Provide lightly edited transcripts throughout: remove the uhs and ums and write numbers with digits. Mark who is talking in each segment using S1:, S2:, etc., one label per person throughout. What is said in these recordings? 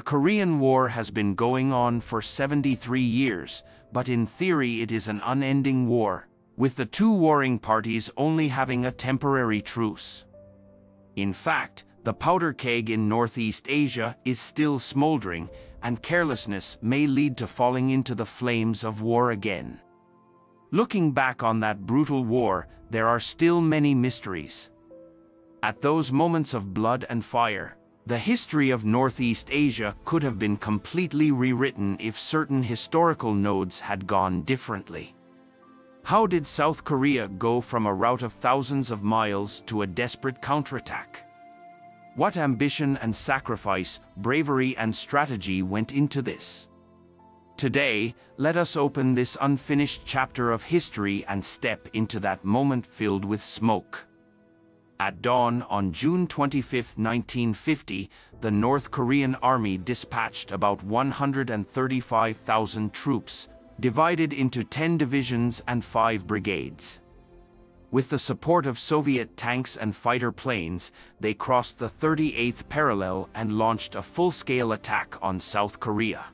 S1: Korean War has been going on for 73 years, but in theory it is an unending war, with the two warring parties only having a temporary truce. In fact, the powder keg in Northeast Asia is still smoldering, and carelessness may lead to falling into the flames of war again. Looking back on that brutal war, there are still many mysteries. At those moments of blood and fire, the history of Northeast Asia could have been completely rewritten if certain historical nodes had gone differently. How did South Korea go from a rout of thousands of miles to a desperate counterattack? What ambition and sacrifice, bravery and strategy went into this? Today, let us open this unfinished chapter of history and step into that moment filled with smoke. At dawn on June 25, 1950, the North Korean army dispatched about 135,000 troops, divided into 10 divisions and 5 brigades. With the support of Soviet tanks and fighter planes, they crossed the 38th parallel and launched a full-scale attack on South Korea.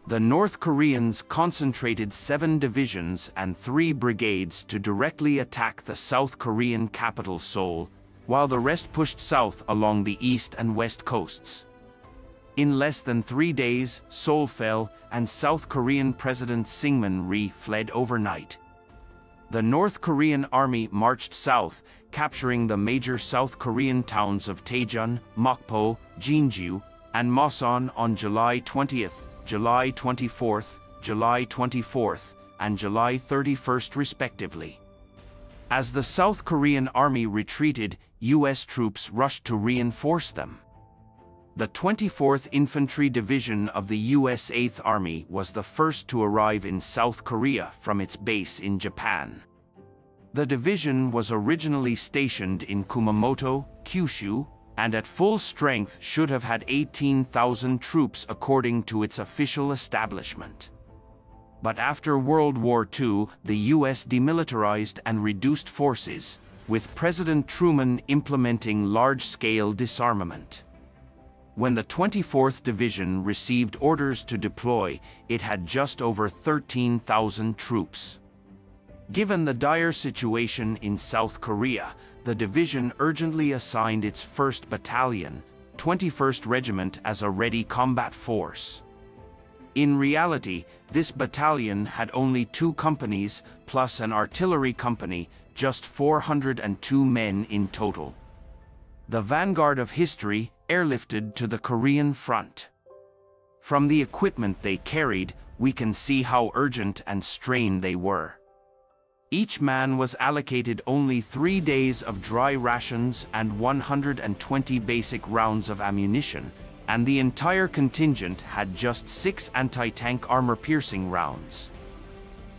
S1: The North Koreans concentrated 7 divisions and 3 brigades to directly attack the South Korean capital Seoul, while the rest pushed south along the east and west coasts. In less than 3 days, Seoul fell, and South Korean President Syngman Rhee fled overnight. The North Korean army marched south, capturing the major South Korean towns of Daejeon, Mokpo, Jinju, and Masan on July 20th, July 24th, July 24th, and July 31st respectively. As the South Korean army retreated, U.S. troops rushed to reinforce them. The 24th Infantry Division of the U.S. 8th Army was the first to arrive in South Korea from its base in Japan. The division was originally stationed in Kumamoto, Kyushu, and at full strength should have had 18,000 troops according to its official establishment. But after World War II, the U.S. demilitarized and reduced forces, with President Truman implementing large-scale disarmament. When the 24th Division received orders to deploy, it had just over 13,000 troops. Given the dire situation in South Korea, the division urgently assigned its 1st Battalion, 21st Regiment as a ready combat force. In reality, this battalion had only 2 companies, plus an artillery company, just 402 men in total. The vanguard of history airlifted to the Korean front. From the equipment they carried, we can see how urgent and strained they were. Each man was allocated only 3 days of dry rations and 120 basic rounds of ammunition, and the entire contingent had just 6 anti-tank armor-piercing rounds.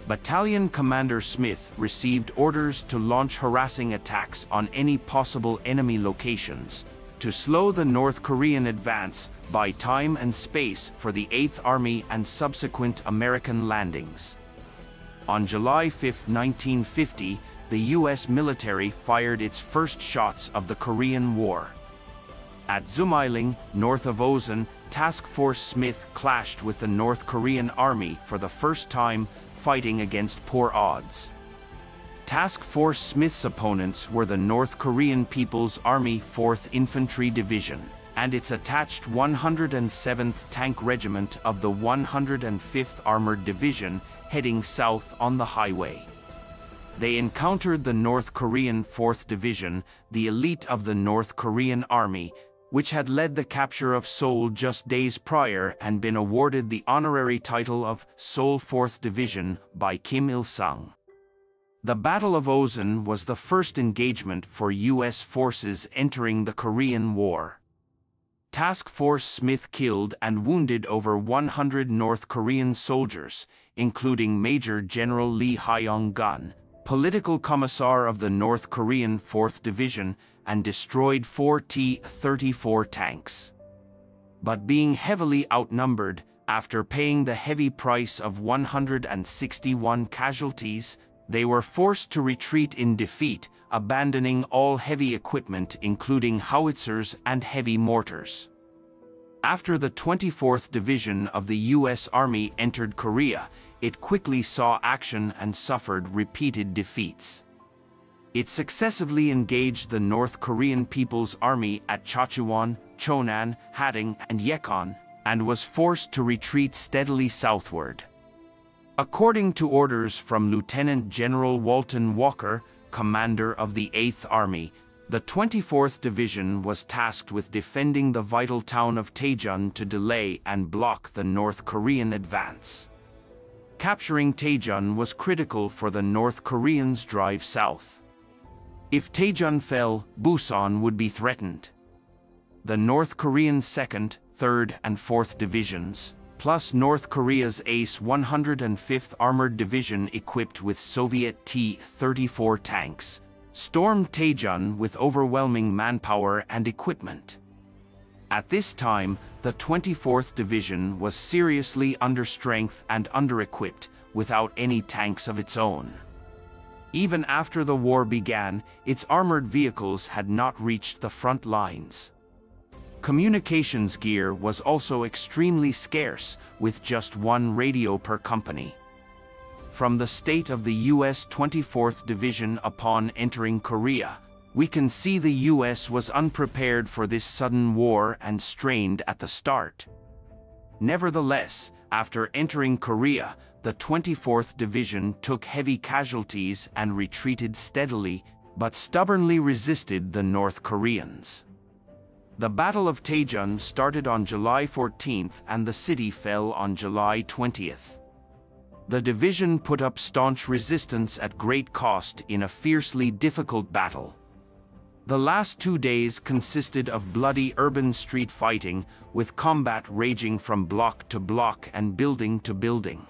S1: Battalion Commander Smith received orders to launch harassing attacks on any possible enemy locations, to slow the North Korean advance, buy time and space for the 8th Army and subsequent American landings. On July 5, 1950, the U.S. military fired its first shots of the Korean War. At Zumailing, north of Osan, Task Force Smith clashed with the North Korean Army for the first time, fighting against poor odds. Task Force Smith's opponents were the North Korean People's Army 4th Infantry Division and its attached 107th Tank Regiment of the 105th Armored Division, heading south on the highway. They encountered the North Korean 4th Division, the elite of the North Korean Army, which had led the capture of Seoul just days prior and been awarded the honorary title of Seoul 4th Division by Kim Il-sung. The Battle of Osan was the first engagement for U.S. forces entering the Korean War. Task Force Smith killed and wounded over 100 North Korean soldiers, including Major General Lee Hyong-gun, political commissar of the North Korean 4th Division, and destroyed 4 T-34 tanks. But being heavily outnumbered, after paying the heavy price of 161 casualties, they were forced to retreat in defeat, abandoning all heavy equipment including howitzers and heavy mortars. After the 24th Division of the U.S. Army entered Korea, it quickly saw action and suffered repeated defeats. It successively engaged the North Korean People's Army at Chachuan, Chonan, Hadding, and Yekon, and was forced to retreat steadily southward. According to orders from Lieutenant General Walton Walker, commander of the 8th Army, the 24th Division was tasked with defending the vital town of Taejeon to delay and block the North Korean advance. Capturing Taejeon was critical for the North Koreans' drive south. If Taejeon fell, Busan would be threatened. The North Korean 2nd, 3rd, and 4th Divisions, plus North Korea's Ace 105th Armored Division equipped with Soviet T-34 tanks, stormed Taejeon with overwhelming manpower and equipment. At this time, the 24th Division was seriously under-strength and under-equipped, without any tanks of its own. Even after the war began, its armored vehicles had not reached the front lines. Communications gear was also extremely scarce, with just one radio per company. From the state of the U.S. 24th Division upon entering Korea, we can see the U.S. was unprepared for this sudden war and strained at the start. Nevertheless, after entering Korea, the 24th Division took heavy casualties and retreated steadily, but stubbornly resisted the North Koreans. The Battle of Taejeon started on July 14th and the city fell on July 20th. The division put up staunch resistance at great cost in a fiercely difficult battle. The last 2 days consisted of bloody urban street fighting, with combat raging from block to block and building to building.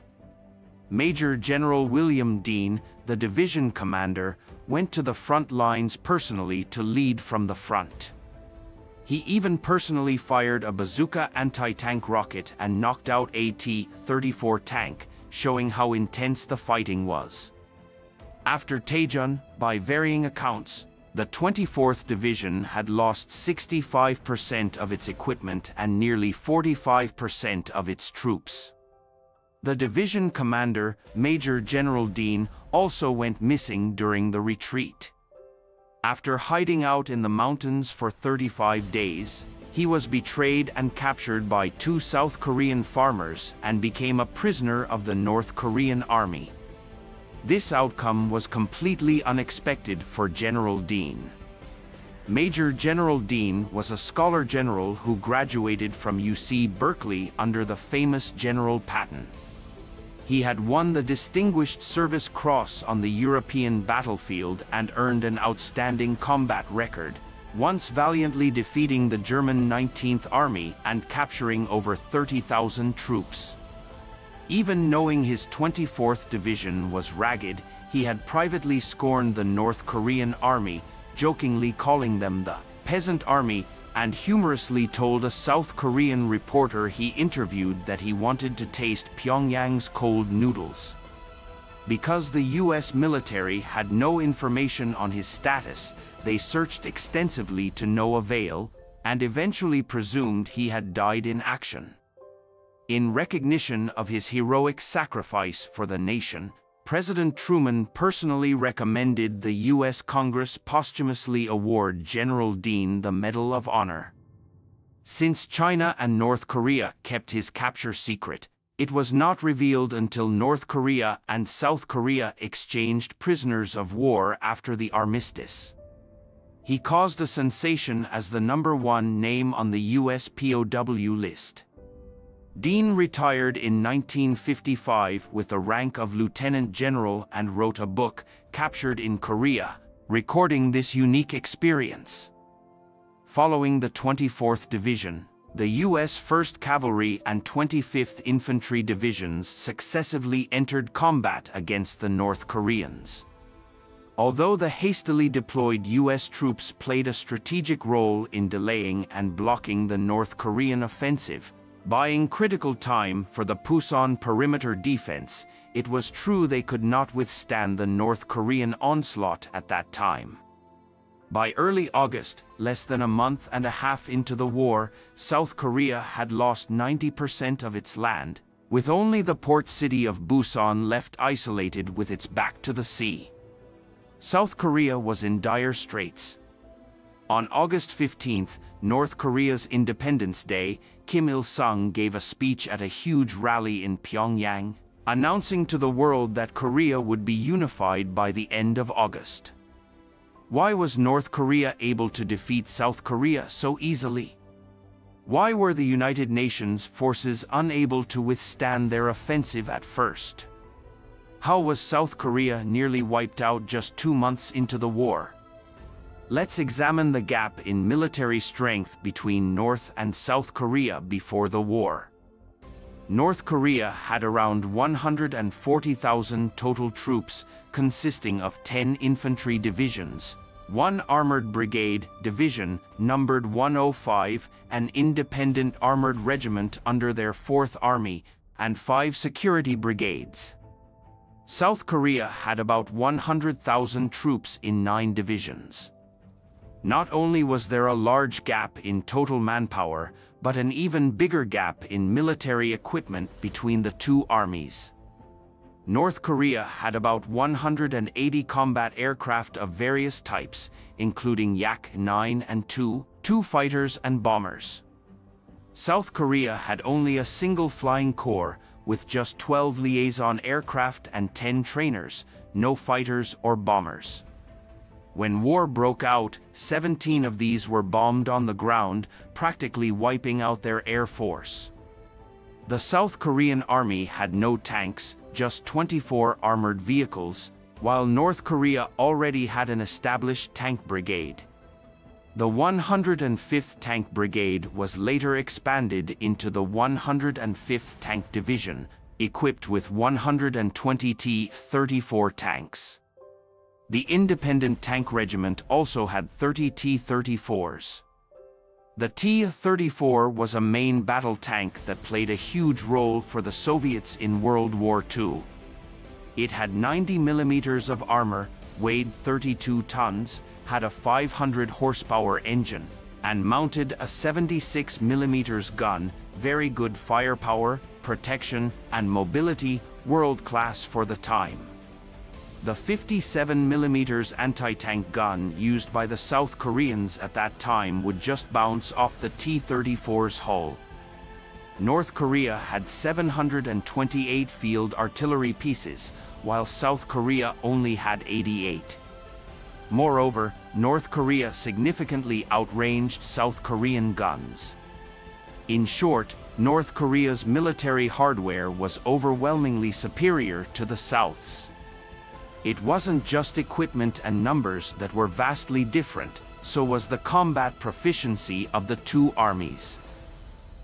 S1: Major General William Dean, the division commander, went to the front lines personally to lead from the front. He even personally fired a bazooka anti-tank rocket and knocked out a T-34 tank, showing how intense the fighting was. After Taejeon, by varying accounts, the 24th Division had lost 65% of its equipment and nearly 45% of its troops. The division commander, Major General Dean, also went missing during the retreat. After hiding out in the mountains for 35 days, he was betrayed and captured by 2 South Korean farmers and became a prisoner of the North Korean army. This outcome was completely unexpected for General Dean. Major General Dean was a scholar general who graduated from UC Berkeley under the famous General Patton. He had won the Distinguished Service Cross on the European battlefield and earned an outstanding combat record, once valiantly defeating the German 19th Army and capturing over 30,000 troops. Even knowing his 24th Division was ragged, he had privately scorned the North Korean army, jokingly calling them the peasant army, and humorously told a South Korean reporter he interviewed that he wanted to taste Pyongyang's cold noodles. Because the US military had no information on his status, they searched extensively to no avail, and eventually presumed he had died in action. In recognition of his heroic sacrifice for the nation, President Truman personally recommended the U.S. Congress posthumously award General Dean the Medal of Honor. Since China and North Korea kept his capture secret, it was not revealed until North Korea and South Korea exchanged prisoners of war after the armistice. He caused a sensation as the #1 name on the U.S. POW list. Dean retired in 1955 with the rank of lieutenant general and wrote a book, Captured in Korea, recording this unique experience. Following the 24th Division, the U.S. 1st Cavalry and 25th Infantry Divisions successively entered combat against the North Koreans. Although the hastily deployed U.S. troops played a strategic role in delaying and blocking the North Korean offensive, buying critical time for the Pusan perimeter defense, it was true they could not withstand the North Korean onslaught at that time. By early August, less than a month and a half into the war, South Korea had lost 90% of its land, with only the port city of Busan left isolated with its back to the sea. South Korea was in dire straits. On August 15th, North Korea's Independence Day, Kim Il-sung gave a speech at a huge rally in Pyongyang, announcing to the world that Korea would be unified by the end of August. Why was North Korea able to defeat South Korea so easily? Why were the United Nations forces unable to withstand their offensive at first? How was South Korea nearly wiped out just 2 months into the war? Let's examine the gap in military strength between North and South Korea before the war. North Korea had around 140,000 total troops, consisting of 10 infantry divisions, 1 armored brigade division numbered 105, an independent armored regiment under their 4th Army, and 5 security brigades. South Korea had about 100,000 troops in 9 divisions. Not only was there a large gap in total manpower, but an even bigger gap in military equipment between the two armies. North Korea had about 180 combat aircraft of various types, including Yak-9 and 2 fighters and bombers. South Korea had only a single flying corps, with just 12 liaison aircraft and 10 trainers, no fighters or bombers. When war broke out, 17 of these were bombed on the ground, practically wiping out their air force. The South Korean army had no tanks, just 24 armored vehicles, while North Korea already had an established tank brigade. The 105th Tank Brigade was later expanded into the 105th Tank Division, equipped with 120 T-34 tanks. The Independent Tank Regiment also had 30 T-34s. The T-34 was a main battle tank that played a huge role for the Soviets in World War II. It had 90 millimeters of armor, weighed 32 tons, had a 500 horsepower engine, and mounted a 76 millimeters gun, very good firepower, protection, and mobility, world-class for the time. The 57 millimeters anti-tank gun used by the South Koreans at that time would just bounce off the T-34's hull. North Korea had 728 field artillery pieces, while South Korea only had 88. Moreover, North Korea significantly outranged South Korean guns. In short, North Korea's military hardware was overwhelmingly superior to the South's. It wasn't just equipment and numbers that were vastly different, so was the combat proficiency of the two armies.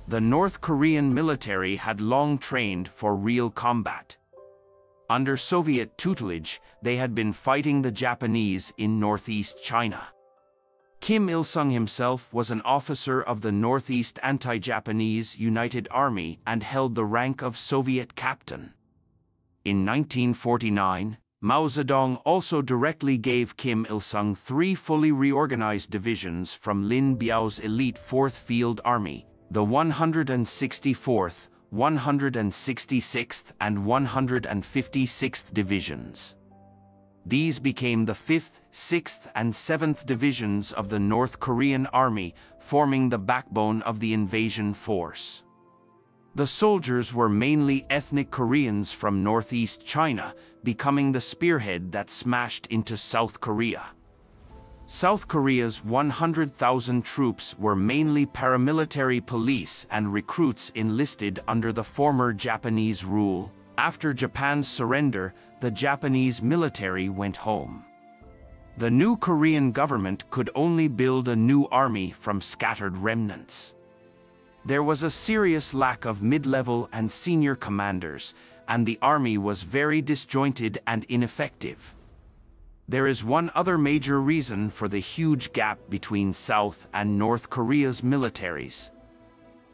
S1: The North Korean military had long trained for real combat. Under Soviet tutelage, they had been fighting the Japanese in northeast China. Kim Il-sung himself was an officer of the Northeast Anti-Japanese United Army and held the rank of Soviet captain. In 1949, Mao Zedong also directly gave Kim Il-sung 3 fully reorganized divisions from Lin Biao's elite 4th Field Army, the 164th, 166th and 156th Divisions. These became the 5th, 6th and 7th Divisions of the North Korean Army, forming the backbone of the invasion force. The soldiers were mainly ethnic Koreans from northeast China, becoming the spearhead that smashed into South Korea. South Korea's 100,000 troops were mainly paramilitary police and recruits enlisted under the former Japanese rule. After Japan's surrender, the Japanese military went home. The new Korean government could only build a new army from scattered remnants. There was a serious lack of mid-level and senior commanders, and the army was very disjointed and ineffective. There is one other major reason for the huge gap between South and North Korea's militaries.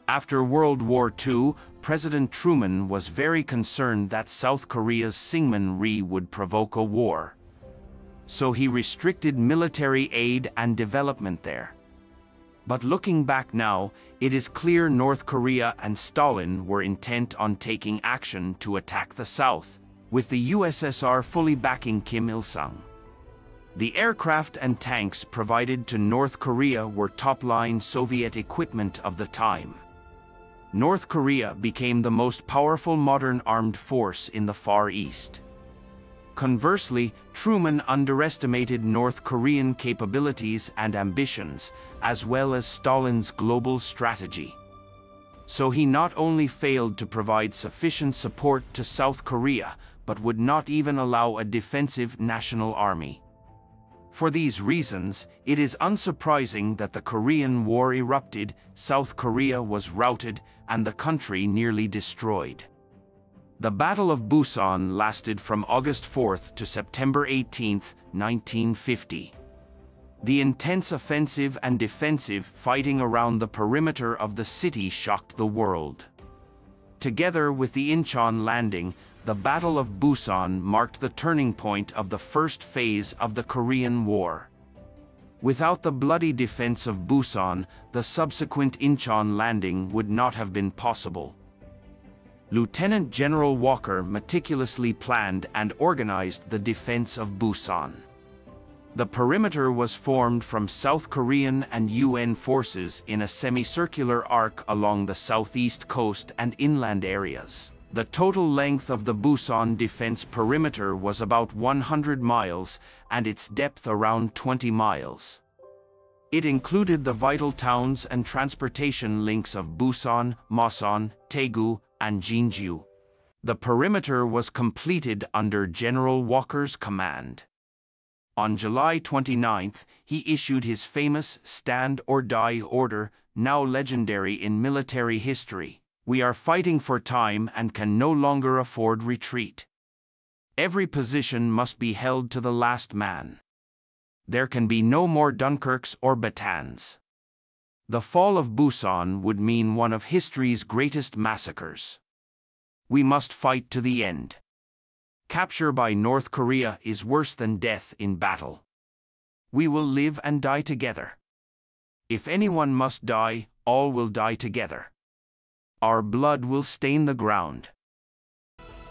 S1: After World War II, President Truman was very concerned that South Korea's Syngman-rhee would provoke a war. so he restricted military aid and development there. But looking back now, it is clear North Korea and Stalin were intent on taking action to attack the South, with the USSR fully backing Kim Il-sung. The aircraft and tanks provided to North Korea were top-line Soviet equipment of the time. North Korea became the most powerful modern armed force in the Far East. Conversely, Truman underestimated North Korean capabilities and ambitions, as well as Stalin's global strategy. So he not only failed to provide sufficient support to South Korea, but would not even allow a defensive national army. For these reasons, it is unsurprising that the Korean War erupted, South Korea was routed, and the country nearly destroyed. The Battle of Busan lasted from August 4th to September 18th, 1950. The intense offensive and defensive fighting around the perimeter of the city shocked the world. Together with the Incheon landing, the Battle of Busan marked the turning point of the first phase of the Korean War. Without the bloody defense of Busan, the subsequent Incheon landing would not have been possible. Lieutenant General Walker meticulously planned and organized the defense of Busan. The perimeter was formed from South Korean and UN forces in a semicircular arc along the southeast coast and inland areas. The total length of the Busan defense perimeter was about 100 miles and its depth around 20 miles. It included the vital towns and transportation links of Busan, Masan, Daegu, and Jinju. The perimeter was completed under General Walker's command. On July 29th, he issued his famous Stand or Die order, now legendary in military history. We are fighting for time and can no longer afford retreat. Every position must be held to the last man. There can be no more Dunkirks or Batans. The fall of Busan would mean one of history's greatest massacres. We must fight to the end. Capture by North Korea is worse than death in battle. We will live and die together. If anyone must die, all will die together. Our blood will stain the ground.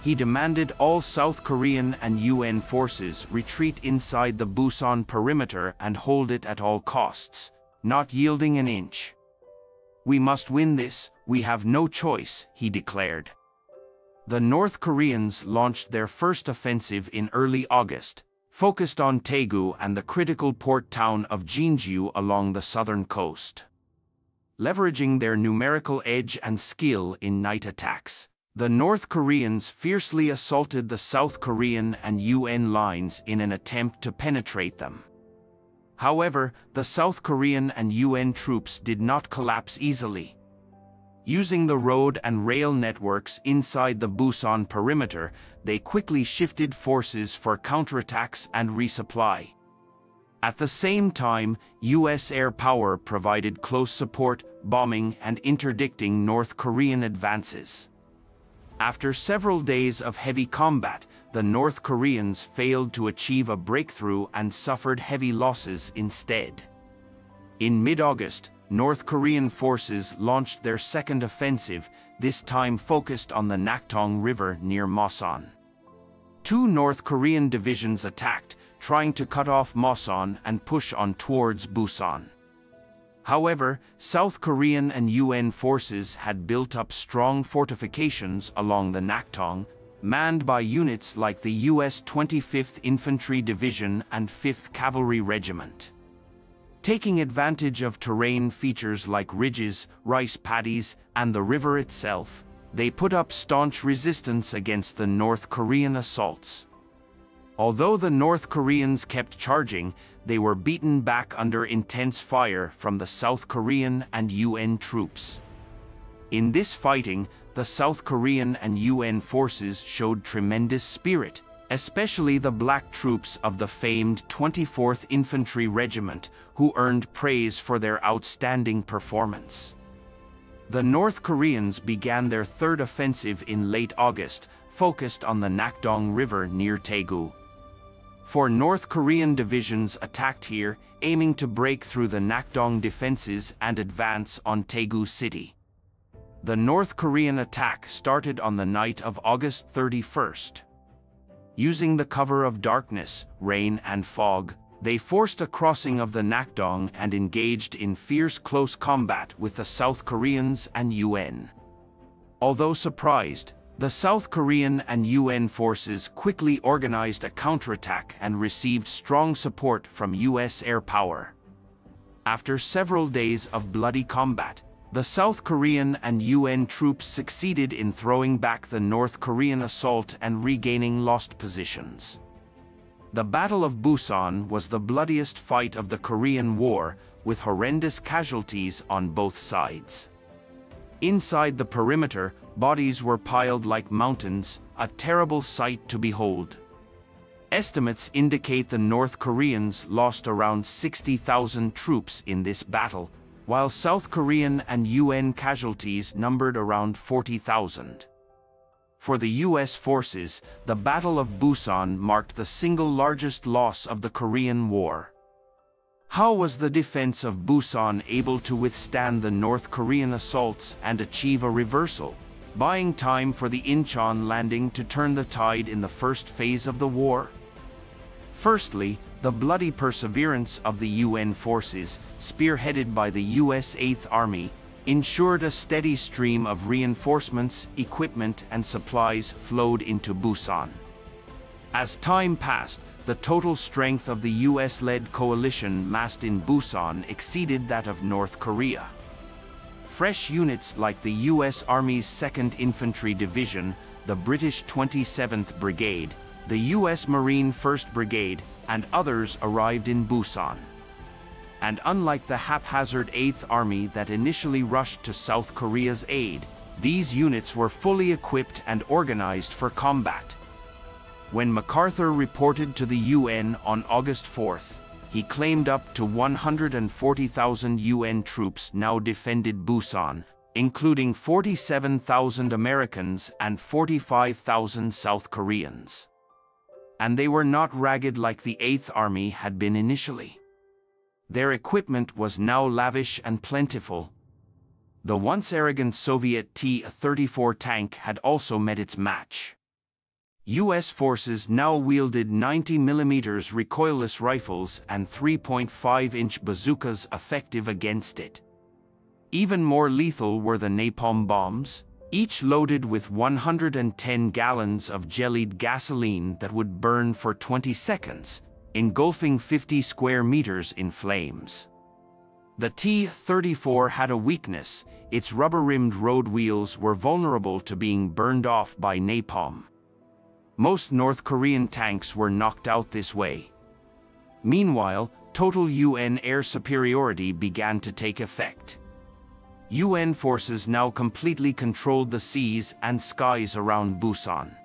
S1: He demanded all South Korean and UN forces retreat inside the Busan perimeter and hold it at all costs, not yielding an inch. We must win this, we have no choice, he declared. The North Koreans launched their first offensive in early August, focused on Daegu and the critical port town of Jinju along the southern coast. Leveraging their numerical edge and skill in night attacks, the North Koreans fiercely assaulted the South Korean and UN lines in an attempt to penetrate them. However, the South Korean and UN troops did not collapse easily. Using the road and rail networks inside the Busan perimeter, they quickly shifted forces for counterattacks and resupply. At the same time, US air power provided close support, bombing, and interdicting North Korean advances. After several days of heavy combat, the North Koreans failed to achieve a breakthrough and suffered heavy losses instead. In mid-August, North Korean forces launched their second offensive, this time focused on the Nakdong River near Masan. Two North Korean divisions attacked, trying to cut off Masan and push on towards Busan. However, South Korean and UN forces had built up strong fortifications along the Nakdong, manned by units like the US 25th Infantry Division and 5th Cavalry Regiment. Taking advantage of terrain features like ridges, rice paddies, and the river itself, they put up staunch resistance against the North Korean assaults. Although the North Koreans kept charging, they were beaten back under intense fire from the South Korean and UN troops. In this fighting, the South Korean and UN forces showed tremendous spirit, especially the black troops of the famed 24th Infantry Regiment, who earned praise for their outstanding performance. The North Koreans began their third offensive in late August, focused on the Nakdong River near Daegu. 4 North Korean divisions attacked here, aiming to break through the Nakdong defenses and advance on Daegu City. The North Korean attack started on the night of August 31st. Using the cover of darkness, rain, and fog, they forced a crossing of the Nakdong and engaged in fierce close combat with the South Koreans and UN. Although surprised, the South Korean and UN forces quickly organized a counterattack and received strong support from US air power. After several days of bloody combat, the South Korean and UN troops succeeded in throwing back the North Korean assault and regaining lost positions. The Battle of Busan was the bloodiest fight of the Korean War, with horrendous casualties on both sides. Inside the perimeter, bodies were piled like mountains, a terrible sight to behold. Estimates indicate the North Koreans lost around 60,000 troops in this battle, while South Korean and UN casualties numbered around 40,000. For the US forces, the Battle of Busan marked the single largest loss of the Korean War. How was the defense of Busan able to withstand the North Korean assaults and achieve a reversal, buying time for the Incheon landing to turn the tide in the first phase of the war? Firstly, the bloody perseverance of the UN forces, spearheaded by the US 8th Army, ensured a steady stream of reinforcements, equipment, and supplies flowed into Busan. As time passed, the total strength of the US-led coalition massed in Busan exceeded that of North Korea. Fresh units like the US Army's 2nd Infantry Division, the British 27th Brigade, the US Marine 1st Brigade, and others arrived in Busan. And unlike the haphazard 8th Army that initially rushed to South Korea's aid, these units were fully equipped and organized for combat. When MacArthur reported to the UN on August 4th, he claimed up to 140,000 UN troops now defended Busan, including 47,000 Americans and 45,000 South Koreans. And they were not ragged like the 8th Army had been initially. Their equipment was now lavish and plentiful. The once arrogant Soviet T-34 tank had also met its match. US forces now wielded 90mm recoilless rifles and 3.5-inch bazookas effective against it. Even more lethal were the napalm bombs, each loaded with 110 gallons of jellied gasoline that would burn for 20 seconds, engulfing 50 square meters in flames. The T-34 had a weakness: its rubber-rimmed road wheels were vulnerable to being burned off by napalm. Most North Korean tanks were knocked out this way. Meanwhile, total UN air superiority began to take effect. UN forces now completely controlled the seas and skies around Busan.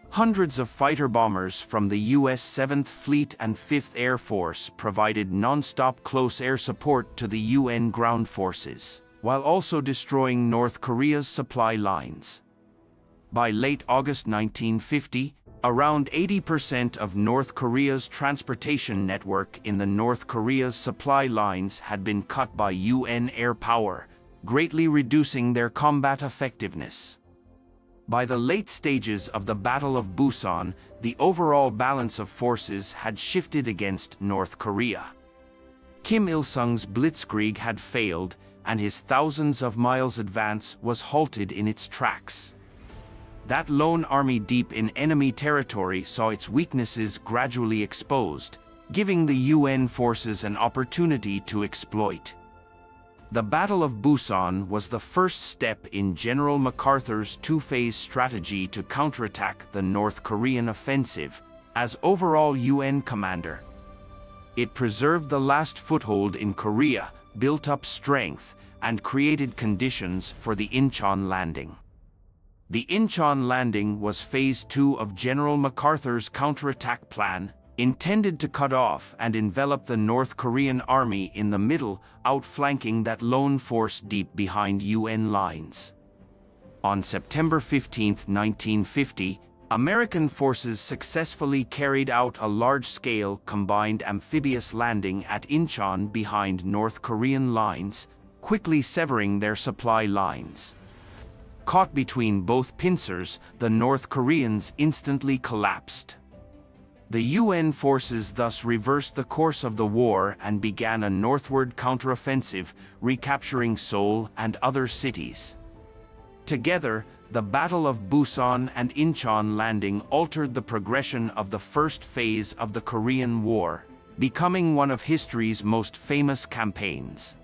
S1: Hundreds of fighter bombers from the US 7th Fleet and 5th Air Force provided non-stop close air support to the UN ground forces, while also destroying North Korea's supply lines. By late August 1950, around 80% of North Korea's transportation network in the North Korea's supply lines had been cut by UN air power, greatly reducing their combat effectiveness. By the late stages of the Battle of Busan, the overall balance of forces had shifted against North Korea. Kim Il-sung's blitzkrieg had failed, and his thousands of miles advance was halted in its tracks. That lone army deep in enemy territory saw its weaknesses gradually exposed, giving the UN forces an opportunity to exploit. The Battle of Busan was the first step in General MacArthur's two-phase strategy to counterattack the North Korean offensive. As overall UN commander, it preserved the last foothold in Korea, built up strength, and created conditions for the Incheon landing. The Incheon landing was Phase 2 of General MacArthur's counterattack plan, intended to cut off and envelop the North Korean army in the middle, outflanking that lone force deep behind UN lines. On September 15, 1950, American forces successfully carried out a large-scale combined amphibious landing at Incheon behind North Korean lines, quickly severing their supply lines. Caught between both pincers, the North Koreans instantly collapsed. The UN forces thus reversed the course of the war and began a northward counteroffensive, recapturing Seoul and other cities. Together, the Battle of Busan and Incheon landing altered the progression of the first phase of the Korean War, becoming one of history's most famous campaigns.